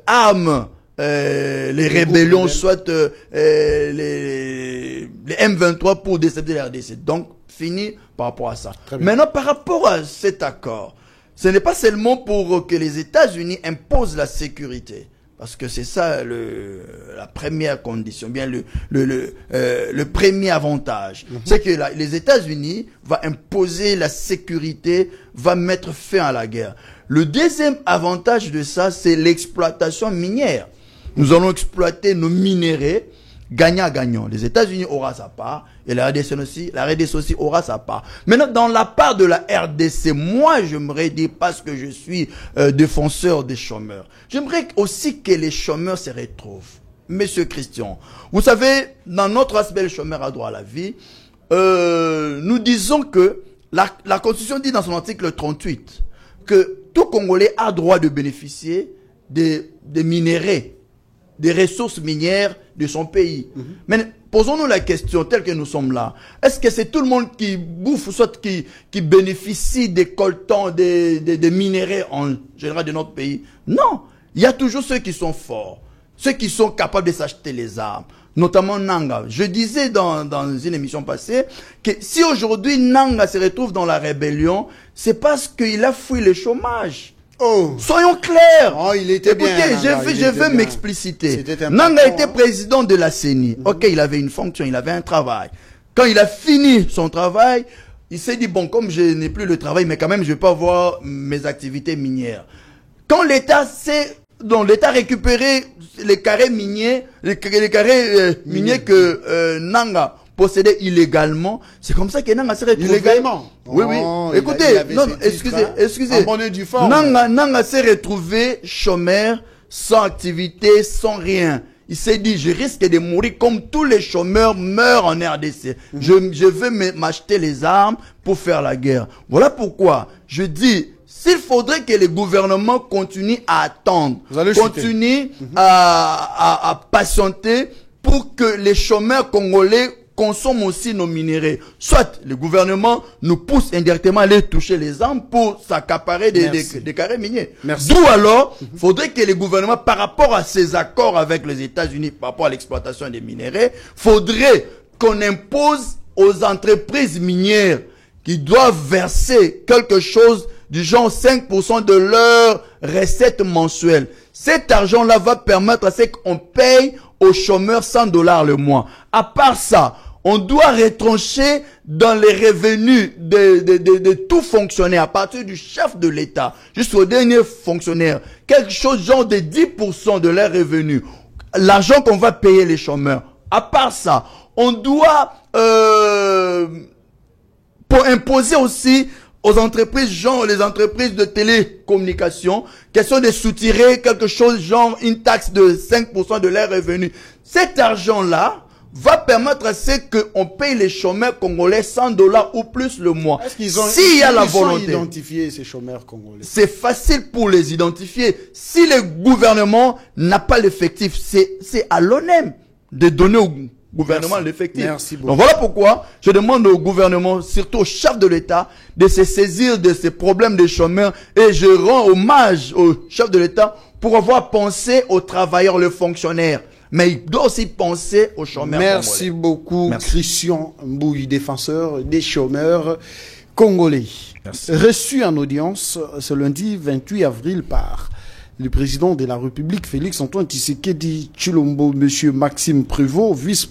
arme les rébellions, soit les M23 pour déstabiliser la RDC. Donc, fini par rapport à ça. Maintenant, par rapport à cet accord, ce n'est pas seulement pour que les États-Unis imposent la sécurité, parce que c'est ça la première condition, bien le premier avantage. C'est que les États-Unis vont imposer la sécurité, va mettre fin à la guerre. Le deuxième avantage de ça, c'est l'exploitation minière. Nous allons exploiter nos minéraux, gagnant-gagnant. Les États-Unis auront sa part et la RDC aussi aura sa part. Maintenant, dans la part de la RDC, moi, j'aimerais dire, parce que je suis défenseur des chômeurs, j'aimerais aussi que les chômeurs se retrouvent. Monsieur Christian, vous savez, dans notre aspect, le chômeur a droit à la vie, nous disons que la Constitution dit dans son article 38 que tout Congolais a droit de bénéficier des minéraux, des ressources minières de son pays. Mais posons-nous la question, telle que nous sommes là. Est-ce que c'est tout le monde qui bouffe, soit qui bénéficie des coltans, des minéraux en général de notre pays? Non. Il y a toujours ceux qui sont forts, ceux qui sont capables de s'acheter les armes, notamment Nanga. Je disais dans une émission passée que si aujourd'hui Nanga se retrouve dans la rébellion, c'est parce qu'il a fui le chômage. Oh. Soyons clairs. Oh, il était Écoutez, bien, je veux m'expliciter. Nanga était président de la CENI. Ok, il avait une fonction, il avait un travail. Quand il a fini son travail, il s'est dit, bon, comme je n'ai plus le travail, mais quand même, je peux avoir mes activités minières. Quand l'État a récupéré les carrés miniers, miniers que Nanga possédait illégalement, c'est comme ça que Nanga s'est retrouvé. Illégalement? Oui, oui. Écoutez, excusez. Nanga s'est retrouvé chômeur, sans activité, sans rien. Il s'est dit, je risque de mourir comme tous les chômeurs meurent en RDC. Je veux m'acheter les armes pour faire la guerre. Voilà pourquoi je dis, s'il faudrait que les gouvernements continuent à attendre, continuent à patienter pour que les chômeurs congolais consomment aussi nos minéraux. Soit le gouvernement nous pousse indirectement à aller toucher les armes pour s'accaparer des carrés miniers. D'où alors, faudrait que les gouvernements, par rapport à ces accords avec les États-Unis, par rapport à l'exploitation des minéraux, faudrait qu'on impose aux entreprises minières qui doivent verser quelque chose du genre 5% de leur recette mensuelle. Cet argent-là va permettre à ce qu'on paye aux chômeurs $100 le mois. À part ça, On doit retrancher dans les revenus de tout fonctionnaire, à partir du chef de l'État jusqu'au dernier fonctionnaire, quelque chose genre de 10% de leurs revenus. L'argent qu'on va payer les chômeurs. À part ça, on doit pour imposer aussi aux entreprises, genre les entreprises de télécommunication, question de soutirer quelque chose genre une taxe de 5% de leurs revenus. Cet argent-là va permettre à ce qu'on paye les chômeurs congolais $100 ou plus le mois. S'il y a la volonté. Identifier ces chômeurs congolais. C'est facile pour les identifier. Si le gouvernement n'a pas l'effectif, c'est à l'ONEM de donner au gouvernement l'effectif. Merci beaucoup. Donc voilà pourquoi je demande au gouvernement, surtout au chef de l'État, de se saisir de ces problèmes des chômeurs, et je rends hommage au chef de l'État pour avoir pensé aux travailleurs, les fonctionnaires. Mais il doit aussi penser aux chômeurs. Merci congolais. beaucoup, Merci. Christian Mbouy, défenseur des chômeurs congolais. Merci. Reçu en audience ce lundi 28 avril par le président de la République, Félix-Antoine Tshisekedi Tshilombo, monsieur Maxime Prévost,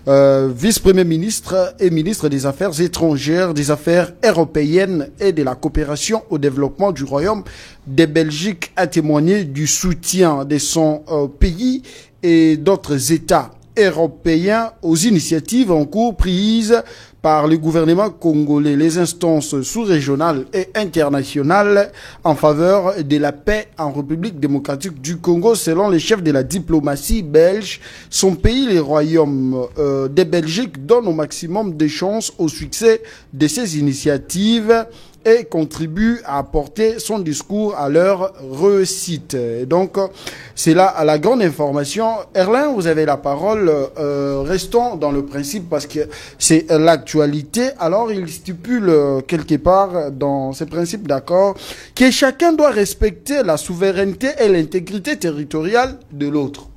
vice-premier ministre et ministre des Affaires étrangères, des Affaires européennes et de la coopération au développement du Royaume de Belgique, a témoigné du soutien de son pays et d'autres États européens aux initiatives en cours prises par le gouvernement congolais, les instances sous-régionales et internationales en faveur de la paix en République démocratique du Congo. Selon les chefs de la diplomatie belge, son pays, le Royaume de Belgique, donne au maximum de chances au succès de ces initiatives et contribue à apporter son discours à leur réussite. Et donc, c'est là à la grande information. Erlin, vous avez la parole. Restons dans le principe parce que c'est l'actualité. Alors, il stipule quelque part dans ces principes d'accord que chacun doit respecter la souveraineté et l'intégrité territoriale de l'autre.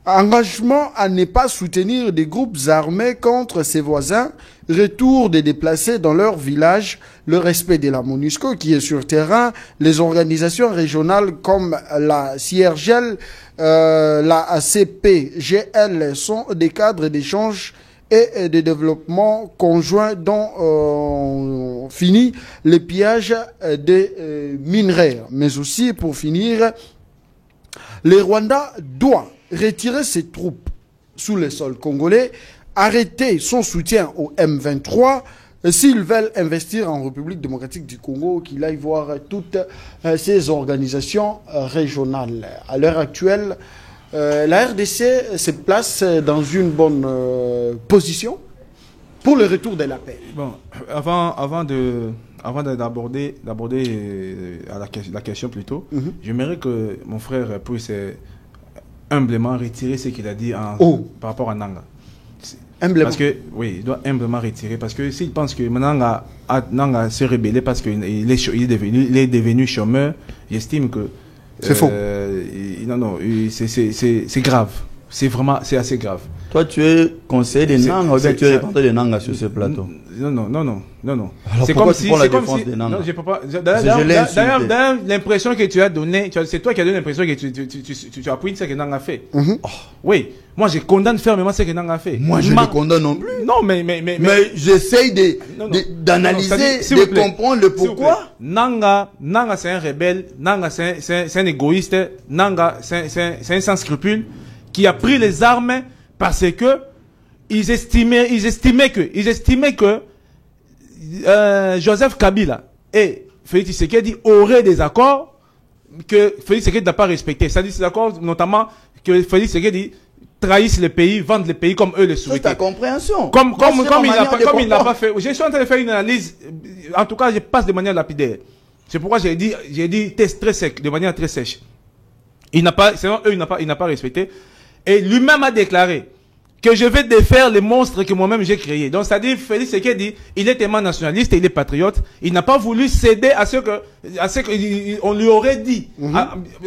Engagement à ne pas soutenir des groupes armés contre ses voisins, retour des déplacés dans leur village, le respect de la MONUSCO qui est sur terrain, les organisations régionales comme la CIRGL, la CPGL sont des cadres d'échange et de développement conjoint dont finit le pillage des minerais. Mais aussi, pour finir, le Rwanda doit retirer ses troupes sous le sol congolais, arrêter son soutien au M23 s'ils veulent investir en République démocratique du Congo, qu'il aille voir toutes ces organisations régionales. À l'heure actuelle, la RDC se place dans une bonne position pour le retour de la paix. Bon, avant d'aborder la question plutôt, j'aimerais que mon frère puisse humblement retirer ce qu'il a dit par rapport à Nanga. Humblement. Parce que, oui, il doit humblement retirer. Parce que s'il pense que Nanga s'est rebellé parce qu'il est devenu chômeur, j'estime que... C'est faux. Non, c'est grave. C'est assez grave. Toi, tu es conseiller des Nanga ou bien tu es représentant des Nanga sur ce plateau? Non. Alors pourquoi tu prends la défense des Nanga? Non, je peux pas. D'ailleurs, l'impression que tu as donnée, c'est toi qui as donné l'impression que tu appuies ce que Nanga a fait. Oui, moi je condamne fermement ce que Nanga a fait. Moi je ne condamne non plus. Non, mais j'essaye d'analyser, de comprendre le pourquoi. Nanga c'est un rebelle, Nanga c'est un égoïste, Nanga c'est un sans scrupule qui a pris les armes parce que ils estimaient que Joseph Kabila et Félix Tshisekedi auraient des accords que Félix Tshisekedi n'a pas respecté. C'est-à-dire ces accords, notamment que Félix Tshisekedi trahisse le pays, vende le pays comme eux le souhaitaient. C'est ta compréhension. Comme il n'a pas fait. Je suis en train de faire une analyse. En tout cas, je passe de manière lapidaire. C'est pourquoi j'ai dit test très sec, de manière très sèche. Selon eux, il n'a pas respecté. Et lui-même a déclaré que je vais défaire les monstres que moi-même j'ai créés. Donc, c'est-à-dire, Félix Tshisekedi, il est tellement nationaliste et il est patriote. Il n'a pas voulu céder à ce que On lui aurait dit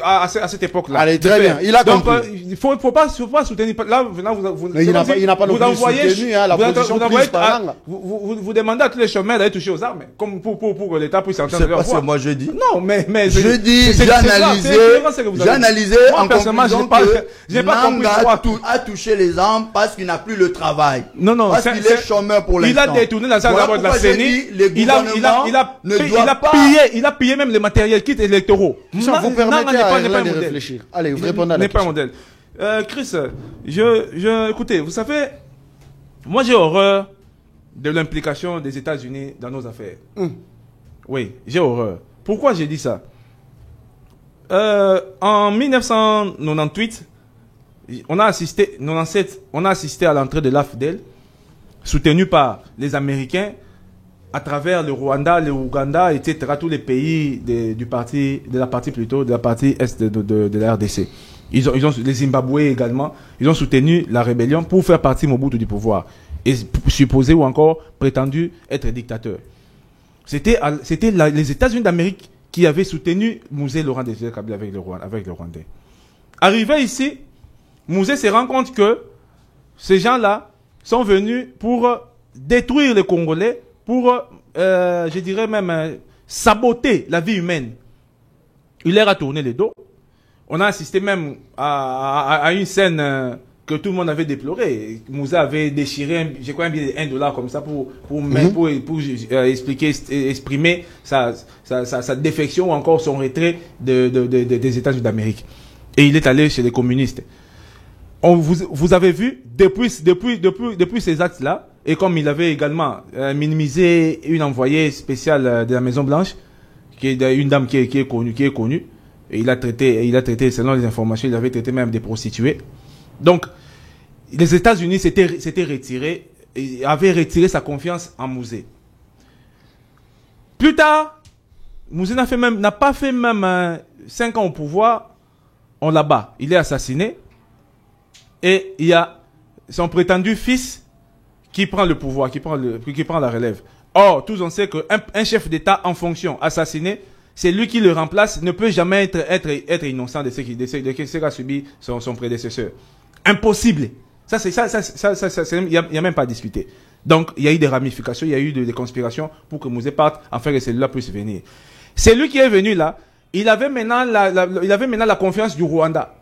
à cette époque-là. Allez, très bien. Il a compris. Il faut pas soutenir. Là, vous il n'a pas soutenu la position prise par Nanga. Vous demandez à tous les chômeurs d'aller toucher aux armes, comme pour que l'État puisse entendre leur voix. C'est moi je dis. Non, mais je dis, j'ai analysé en conclusion que Nanga a touché les armes parce qu'il n'a plus le travail. Non, parce qu'il est chômeur pour l'instant. Il a détourné la salle d'abord de la CENI. Il a payé même les matériels kits électoraux. Vous permettez à Alain de réfléchir. Allez, vous répondez à la question. N'est pas un modèle. Chris, écoutez, vous savez, moi j'ai horreur de l'implication des États-Unis dans nos affaires. Oui, j'ai horreur. Pourquoi j'ai dit ça? En 1998, on a assisté à l'entrée de l'AFDEL, soutenu par les Américains, à travers le Rwanda, le Ouganda, etc., tous les pays de la partie est de la RDC. Ils ont les Zimbabwe également, ils ont soutenu la rébellion pour faire partie Mobutu du pouvoir et supposé ou encore prétendu être dictateur. C'était les États-Unis d'Amérique qui avaient soutenu Mouzé Laurent Désiré Kabila avec le Rwandais. Arrivé ici, Mouzé se rend compte que ces gens-là sont venus pour détruire les Congolais, pour, je dirais même, saboter la vie humaine. Il leur a tourné le dos. On a assisté même à une scène que tout le monde avait déplorée. Moussa avait déchiré, je crois, $1 comme ça pour exprimer sa défection ou encore son retrait des États-Unis d'Amérique. Et il est allé chez les communistes. Vous avez vu, depuis ces actes-là, et comme il avait également minimisé une envoyée spéciale de la Maison-Blanche, qui est une dame qui est connue, et il a traité, selon les informations, il avait traité même des prostituées. Donc, les États-Unis s'étaient retirés, et avaient retiré sa confiance en Mouzé. Plus tard, Mouzé n'a pas fait même 5 ans au pouvoir, on l'abat. Il est assassiné, et il y a son prétendu fils qui prend le pouvoir, qui prend la relève. Or, tous on sait qu'un chef d'État en fonction assassiné, c'est lui qui le remplace, ne peut jamais être innocent de ce qu'a subi son prédécesseur. Impossible. Il n'y a même pas à discuter. Donc, il y a eu des ramifications, il y a eu des conspirations pour que Mouzé parte, afin que celui-là puisse venir. C'est lui qui est venu là, il avait maintenant la confiance du Rwanda.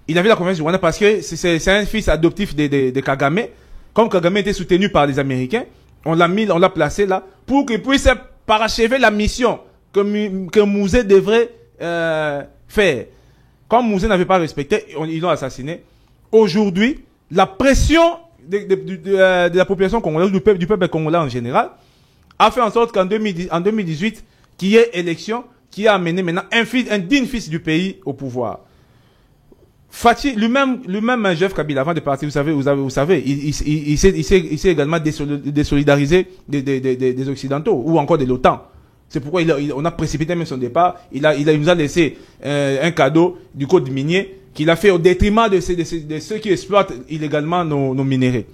Il avait la confiance du Rwanda parce que c'est un fils adoptif de Kagame. Comme Kagame était soutenu par les Américains, on l'a placé là pour qu'il puisse parachever la mission que Mouzé devrait faire. Comme Mouzé n'avait pas respecté, ils l'ont assassiné. Aujourd'hui, la pression de la population congolaise, du peuple congolais en général, a fait en sorte qu'en 2018, qu'il y ait élection, qui a amené maintenant un digne fils du pays au pouvoir. Fatih, lui-même, Joseph Kabila, avant de partir, vous savez, il s'est également désolidarisé des Occidentaux, ou encore de l'OTAN. C'est pourquoi on a précipité même son départ. Il nous a laissé un cadeau du code minier qu'il a fait au détriment de ceux qui exploitent illégalement nos minéraux.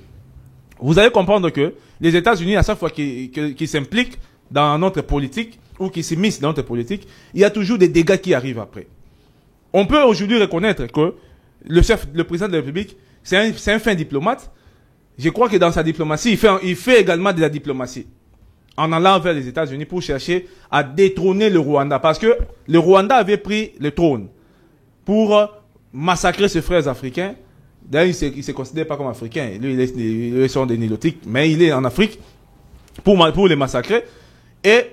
Vous allez comprendre que les États-Unis, à chaque fois qu'ils s'impliquent dans notre politique, ou qu'ils s'immiscent dans notre politique, il y a toujours des dégâts qui arrivent après. On peut aujourd'hui reconnaître que le président de la République, c'est un fin diplomate. Je crois que dans sa diplomatie, il fait également de la diplomatie. En allant vers les États-Unis pour chercher à détrôner le Rwanda. Parce que le Rwanda avait pris le trône pour massacrer ses frères africains. D'ailleurs, il ne se considère pas comme africain. Lui, il est sur des Nilotiques, mais il est en Afrique pour les massacrer. Et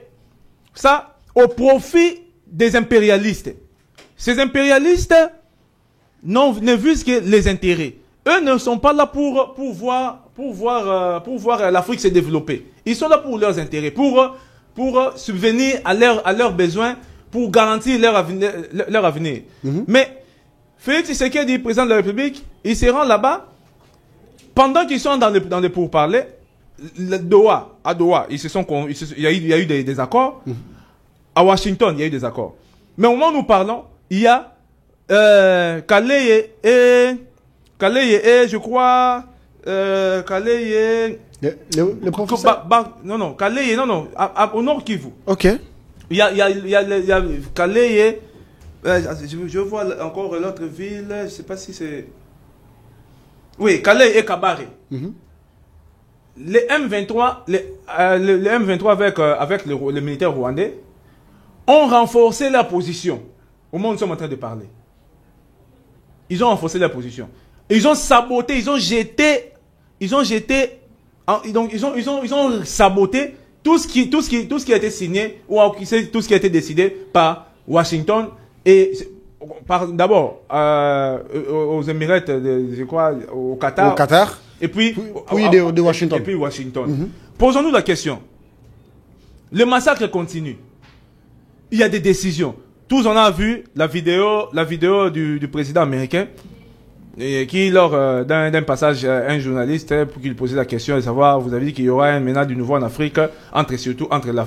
ça, au profit des impérialistes. Ces impérialistes ne visent que les intérêts. Eux ne sont pas là pour voir l'Afrique se développer. Ils sont là pour leurs intérêts, pour subvenir à leurs besoins, pour garantir leur avenir. Mais Félix Tshisekedi, président de la République, il se rend là-bas, pendant qu'ils sont dans les pourparlers, à Doha, il y a eu des accords. À Washington, il y a eu des accords. Mais au moment où nous parlons, il y a Kaleye et je crois Kaleye le professeur Kaleye au Nord Kivu. Ok. Il y a Calais, je vois encore l'autre ville, je ne sais pas si c'est... Oui, Calais et Kabare. Les M23, les M23 avec le militaire rwandais ont renforcé la position. Au moment où nous sommes en train de parler. Ils ont renforcé la position. Ils ont saboté, ils ont saboté tout ce qui a été signé ou tout ce qui a été décidé par Washington et d'abord aux Émirats, je crois, au Qatar. Et puis de Washington. Et puis Washington. Posons-nous la question. Le massacre continue. Il y a des décisions. Tous on a vu la vidéo du président américain qui, lors d'un passage à un journaliste pour qu'il posait la question de savoir, vous avez dit qu'il y aura un ménage du nouveau en Afrique, surtout entre la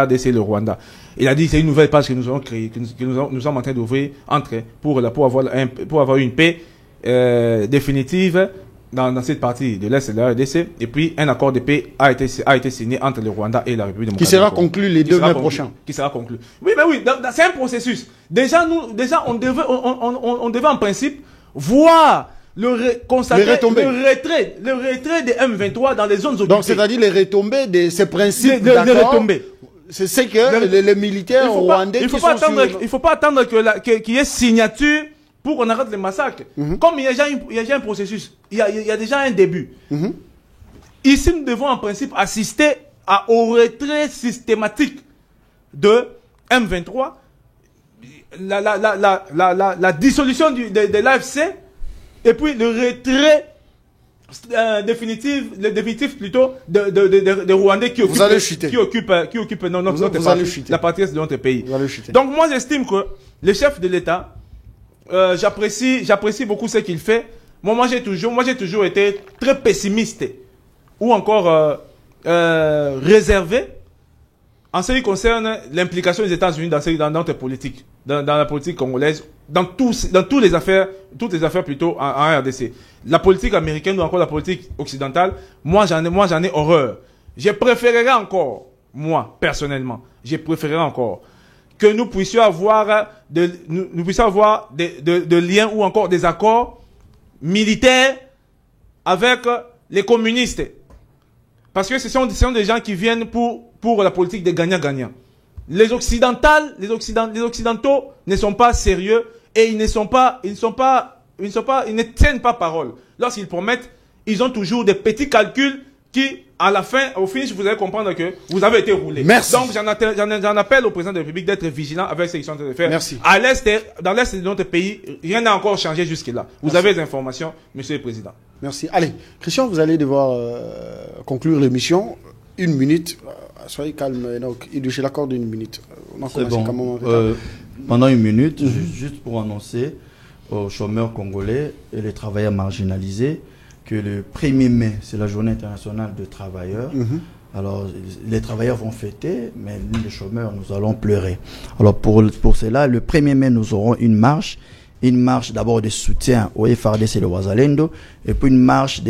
RDC et le Rwanda. Il a dit que c'est une nouvelle page que nous avons créée, que nous sommes en train d'ouvrir pour avoir une paix définitive dans cette partie de l'Est de la RDC. Et puis un accord de paix a été signé entre le Rwanda et la République démocratique. Qui sera conclu les 2 mai prochains. Qui sera conclu. Oui, mais oui, c'est un processus. Déjà, on devait en principe voir constater le retrait des M23 dans les zones occupées. Donc, c'est-à-dire les retombées de ces principes d'accord. C'est que les militaires rwandais il faut pas attendre qu'il y ait signature pour qu'on arrête les massacres. Comme il y a déjà un processus, il y a déjà un début. Ici, nous devons en principe assister au retrait systématique de M23, la dissolution de l'AFC, et puis le retrait définitif plutôt de Rwandais qui occupent la partie de notre pays. Donc moi j'estime que le chef de l'État, j'apprécie beaucoup ce qu'il fait. Moi j'ai toujours été très pessimiste ou encore réservé en ce qui concerne l'implication des États-Unis dans notre politique, dans la politique congolaise, dans toutes les affaires plutôt en RDC. La politique américaine ou encore la politique occidentale, moi j'en ai horreur. Je préférerais encore, moi personnellement, que nous puissions avoir des liens ou encore des accords militaires avec les communistes. Parce que ce sont des gens qui viennent pour la politique des gagnants-gagnants. Les Occidentaux ne sont pas sérieux et ils ne tiennent pas parole. Lorsqu'ils promettent, ils ont toujours des petits calculs qui, à la fin, au finish, vous allez comprendre que vous avez été roulé. Merci. Donc, j'en appelle au président de la République d'être vigilant avec ce qu'ils sont en train de faire. Merci. Dans l'Est de notre pays, rien n'a encore changé jusque-là. Vous avez des informations, monsieur le président. Merci. Allez, Christian, vous allez devoir conclure l'émission. 1 minute. Soyez calme. Donc, il lui accorde 1 minute. C'est bon. Pendant 1 minute, juste pour annoncer aux chômeurs congolais et les travailleurs marginalisés que le 1er mai, c'est la journée internationale des travailleurs. Alors, les travailleurs vont fêter, mais nous, les chômeurs, nous allons pleurer. Alors, pour cela, le 1er mai, nous aurons une marche d'abord de soutien au FARDC et le Wazalendo, et puis une marche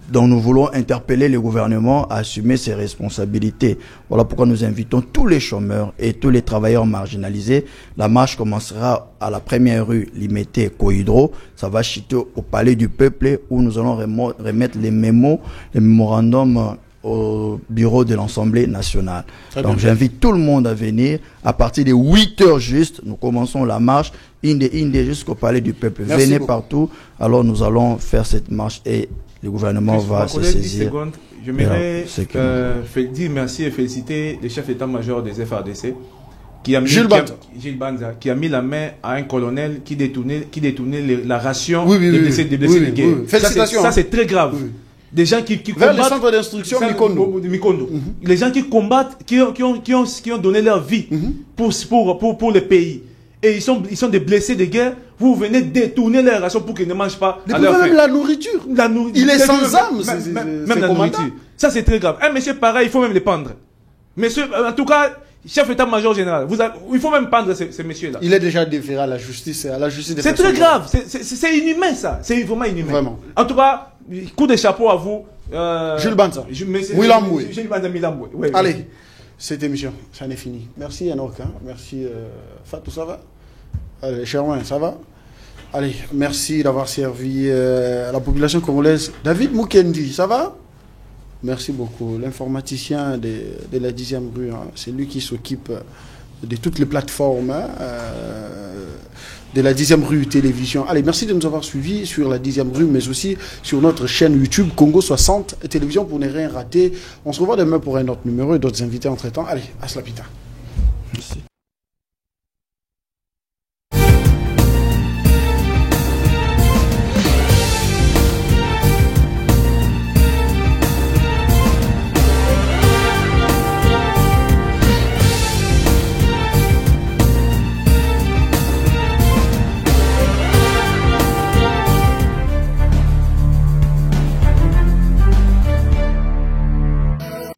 dont nous voulons interpeller le gouvernement à assumer ses responsabilités. Voilà pourquoi nous invitons tous les chômeurs et tous les travailleurs marginalisés. La marche commencera à la première rue Limité Cohydro. Ça va chuter au Palais du Peuple où nous allons remettre les mémorandums au bureau de l'Assemblée nationale. Donc j'invite tout le monde à venir. À partir de 8 heures juste, nous commençons la marche Inde jusqu'au Palais du Peuple. Merci Venez beaucoup. Partout. Alors nous allons faire cette marche et le gouvernement va se saisir. J'aimerais dire merci et féliciter le chef d'état-major des FARDC Gilles Banza, qui a mis la main à un colonel qui détournait la ration des blessés de guerre. Félicitations. Ça c'est très grave. Des gens qui vers combattent le centre d'instruction Mikondo. Les gens qui combattent, qui ont donné leur vie pour le pays. Et ils sont des blessés de guerre. Vous venez détourner leur ration pour qu'ils ne mangent pas. Même la nourriture. Il est sans âme. Même la nourriture. Ça c'est très grave. Un monsieur pareil, il faut même les pendre. Monsieur, en tout cas, chef d'état-major général, il faut même pendre ces messieurs-là. Il est déjà déféré à la justice. C'est très grave. C'est inhumain ça. C'est vraiment inhumain. Vraiment. En tout cas, coup de chapeau à vous. Jules Banza. Wilamboué. Jules Banza Wilamboué. Allez. cette émission. Ça en est fini. Merci Enoch, hein. Merci Fatou, ça va? Allez, Cherwin, ça va? Allez, merci d'avoir servi à la population congolaise. David Mukendi, ça va? Merci beaucoup. L'informaticien de la 10e rue, hein. C'est lui qui s'occupe de toutes les plateformes, hein, de la 10e rue télévision. Allez, merci de nous avoir suivis sur la 10e rue, mais aussi sur notre chaîne YouTube Congo 60 télévision pour ne rien rater. On se revoit demain pour un autre numéro et d'autres invités entre-temps. Allez, à Slapita. Merci.